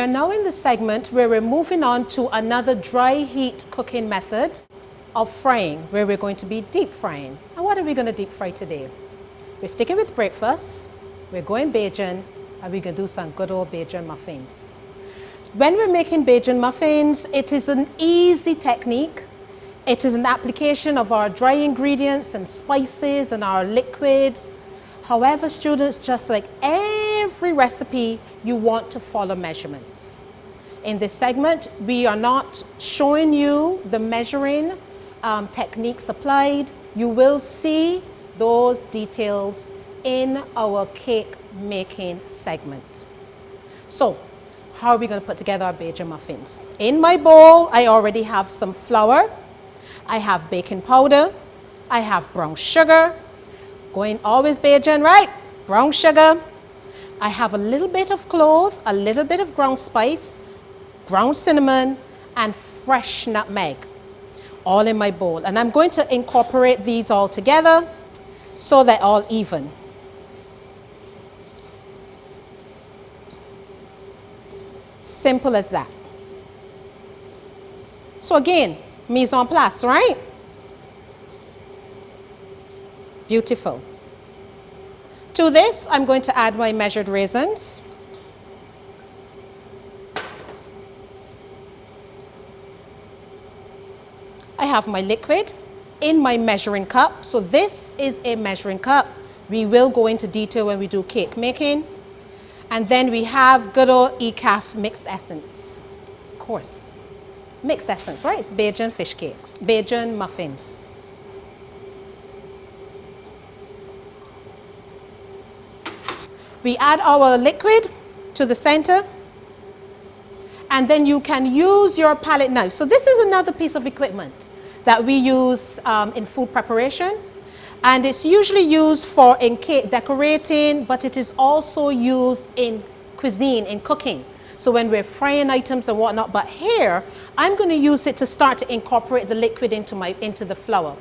are now in the segment where we're moving on to another dry heat cooking method of frying, where we're going to be deep frying. And what are we going to deep fry today? We're sticking with breakfast, we're going Bajan, and we're going to do some good old Bajan muffins. When we're making Bajan muffins, it is an easy technique. It is an application of our dry ingredients and spices and our liquids. However, students, just like every recipe, you want to follow measurements. In this segment, we are not showing you the measuring techniques applied. You will see those details in our cake making segment. So, how are we going to put together our Bajan muffins? In my bowl, I already have some flour. I have baking powder. I have brown sugar. Going always Bajan, right? Brown sugar. I have a little bit of clove, a little bit of ground spice, ground cinnamon, and fresh nutmeg, all in my bowl. And I'm going to incorporate these all together so they're all even. Simple as that. So again, mise en place, right? Beautiful. To this, I'm going to add my measured raisins. I have my liquid in my measuring cup. So this is a measuring cup. We will go into detail when we do cake making. And then we have good old ECAF mixed essence. Of course. Mixed essence, right? It's Bajan fish cakes, Bajan muffins. We add our liquid to the center, and then you can use your palette knife. So this is another piece of equipment that we use in food preparation, and it's usually used for in cake decorating, but it is also used in cuisine, in cooking. So when we're frying items and whatnot, but here I'm going to use it to start to incorporate the liquid into the flour.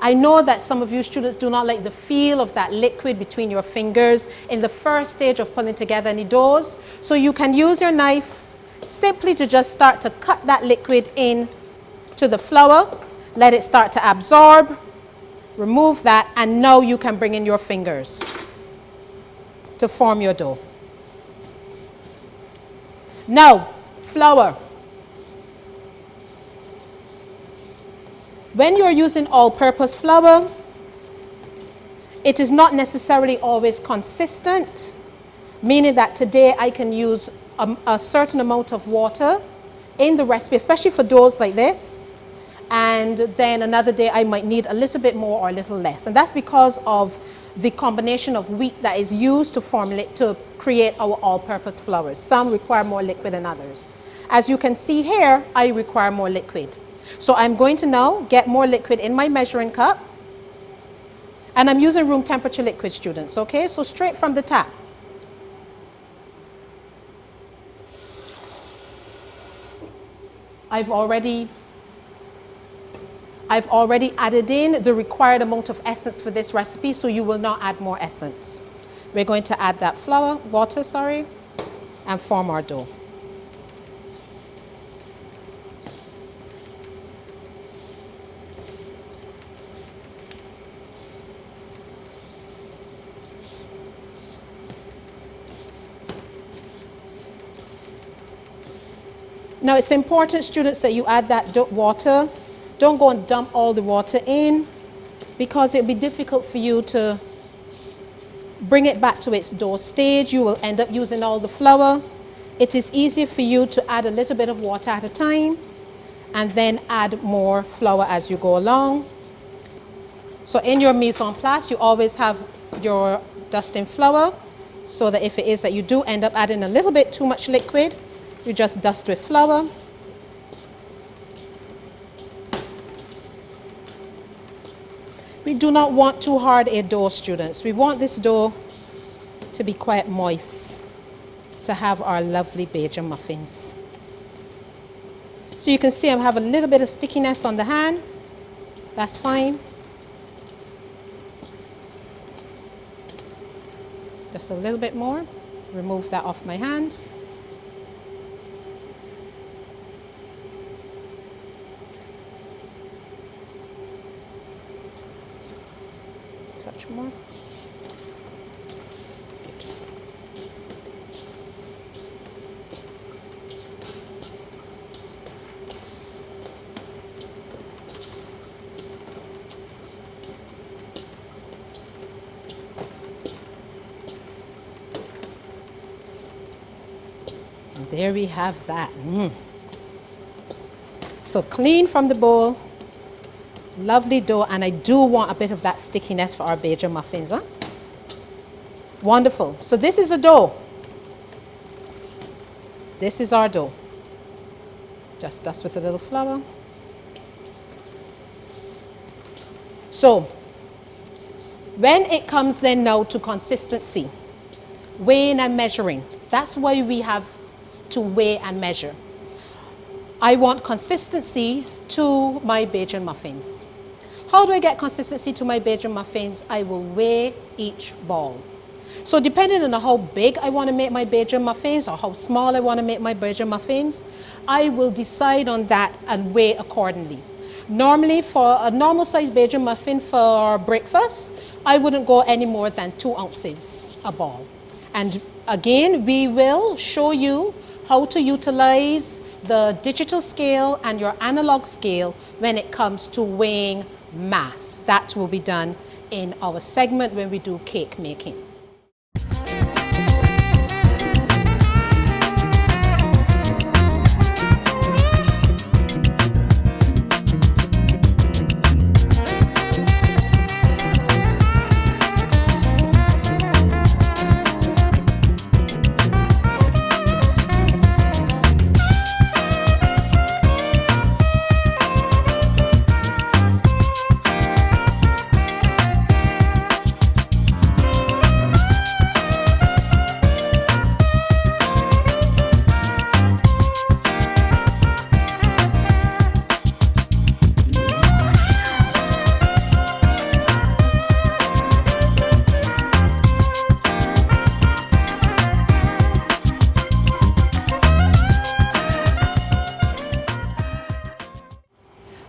I know that some of you students do not like the feel of that liquid between your fingers in the first stage of putting together any doughs. So you can use your knife simply to just start to cut that liquid in to the flour, let it start to absorb, remove that, and now you can bring in your fingers to form your dough. Now, flour. When you're using all-purpose flour, it is not necessarily always consistent, meaning that today I can use a certain amount of water in the recipe, especially for doughs like this, and then another day I might need a little bit more or a little less. And that's because of the combination of wheat that is used to formulate, to create our all-purpose flours. Some require more liquid than others. As you can see here, I require more liquid. So I'm going to now get more liquid in my measuring cup, and I'm using room temperature liquid, students, okay? So straight from the tap. I've already added in the required amount of essence for this recipe, so you will not add more essence. We're going to add that water, and form our dough. Now it's important, students, that you add that water. Don't go and dump all the water in, because it'll be difficult for you to bring it back to its dough stage. You will end up using all the flour. It is easier for you to add a little bit of water at a time and then add more flour as you go along. So in your mise en place, you always have your dusting flour, so that if it is that you do end up adding a little bit too much liquid, you just dust with flour. We do not want too hard a dough, students. We want this dough to be quite moist to have our lovely Bajan muffins. So you can see I have a little bit of stickiness on the hand. That's fine. Just a little bit more. Remove that off my hands. much more. Beautiful. And there we have that. So clean from the bowl. Lovely dough, and I do want a bit of that stickiness for our Belgian muffins, huh? Wonderful. So this is the dough. This is our dough. Just dust with a little flour. So when it comes then now to consistency, weighing and measuring, that's why we have to weigh and measure. I want consistency to my Belgian muffins. How do I get consistency to my Belgian muffins? I will weigh each ball. So depending on how big I want to make my Belgian muffins or how small I want to make my Belgian muffins, I will decide on that and weigh accordingly. Normally for a normal size Belgian muffin for breakfast, I wouldn't go any more than 2 ounces a ball. And again, we will show you how to utilize the digital scale and your analog scale when it comes to weighing mass. That will be done in our segment when we do cake making.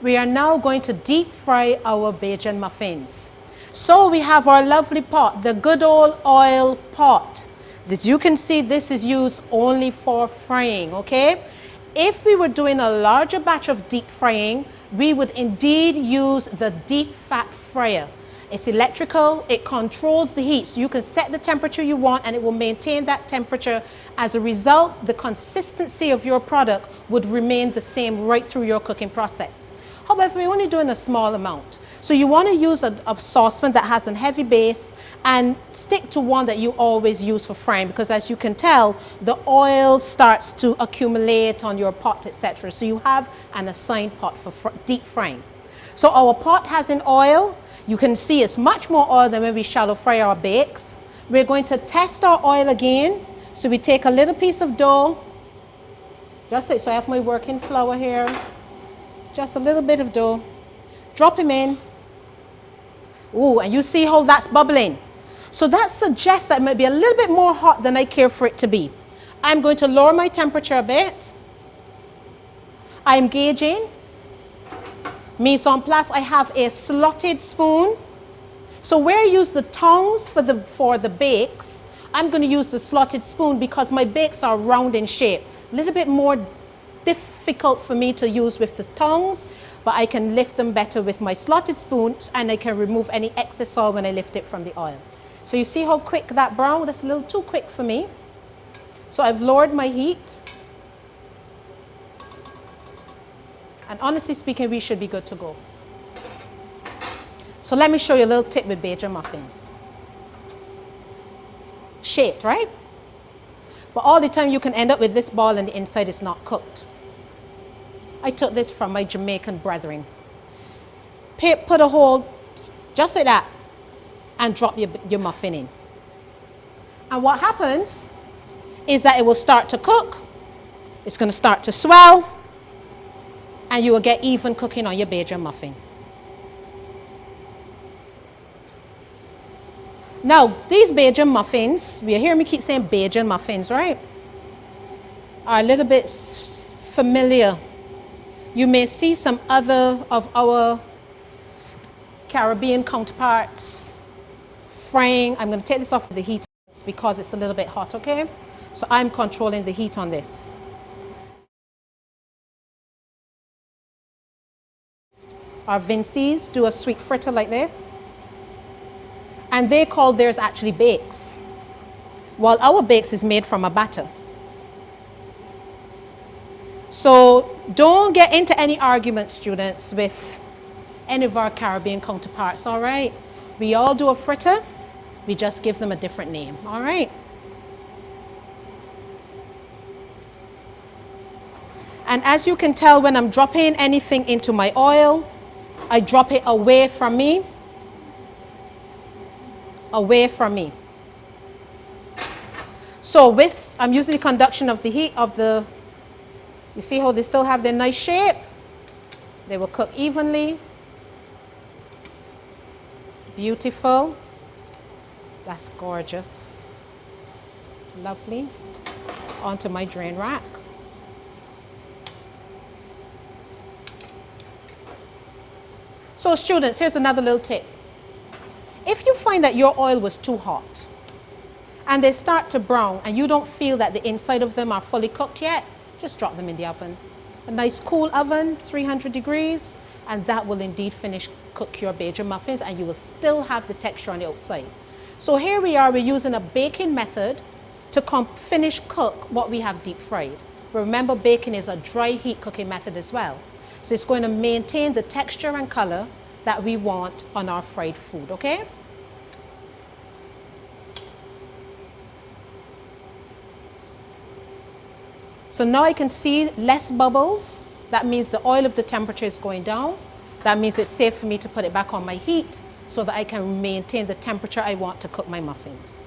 We are now going to deep fry our Belgian muffins. So we have our lovely pot, the good old oil pot. As you can see, this is used only for frying, okay? If we were doing a larger batch of deep frying, we would indeed use the deep fat fryer. It's electrical, it controls the heat, so you can set the temperature you want and it will maintain that temperature. As a result, the consistency of your product would remain the same right through your cooking process. However, we're only doing a small amount. So you want to use a saucepan that has a heavy base and stick to one that you always use for frying, because as you can tell, the oil starts to accumulate on your pot, etc. So you have an assigned pot for deep frying. So our pot has an oil. You can see it's much more oil than when we shallow fry our bakes. We're going to test our oil again. So we take a little piece of dough. Just so I have my working flour here. Just a little bit of dough. Drop him in. Ooh, and you see how that's bubbling. So that suggests that it might be a little bit more hot than I care for it to be. I'm going to lower my temperature a bit. I'm gauging. Mise en place, I have a slotted spoon. So where I use the tongs for the bakes, I'm going to use the slotted spoon because my bakes are round in shape. A little bit more difficult for me to use with the tongs, but I can lift them better with my slotted spoon, and I can remove any excess oil when I lift it from the oil. So you see how quick that brown? That's a little too quick for me. So I've lowered my heat. And honestly speaking, we should be good to go. So let me show you a little tip with Belgian muffins. Shaped, right? But all the time you can end up with this ball and the inside is not cooked. I took this from my Jamaican brethren. Put a hole just like that and drop your muffin in. And what happens is that it will start to cook. It's going to start to swell. And you will get even cooking on your Belgian muffin. Now, these Belgian muffins, you hear me keep saying Belgian muffins, right? Are a little bit familiar. You may see some other of our Caribbean counterparts frying. I'm going to take this off the heat because it's a little bit hot, okay? So I'm controlling the heat on this. Our Vincy's do a sweet fritter like this. And they call theirs actually bakes, while our bakes is made from a batter. So don't get into any arguments, students, with any of our Caribbean counterparts, all right? We all do a fritter, we just give them a different name, all right? And as you can tell, when I'm dropping anything into my oil, I drop it away from me. Away from me. So I'm using the conduction of the heat of the, you see how they still have their nice shape? They will cook evenly. Beautiful. That's gorgeous. Lovely. Onto my drain rack. So students, here's another little tip. If you find that your oil was too hot and they start to brown and you don't feel that the inside of them are fully cooked yet, just drop them in the oven. A nice cool oven, 300 degrees, and that will indeed cook your Bajan muffins, and you will still have the texture on the outside. So here we are, we're using a baking method to finish cook what we have deep fried. Remember, baking is a dry heat cooking method as well. So it's going to maintain the texture and color that we want on our fried food, okay? So now I can see less bubbles. That means the oil of the temperature is going down. That means it's safe for me to put it back on my heat so that I can maintain the temperature I want to cook my muffins.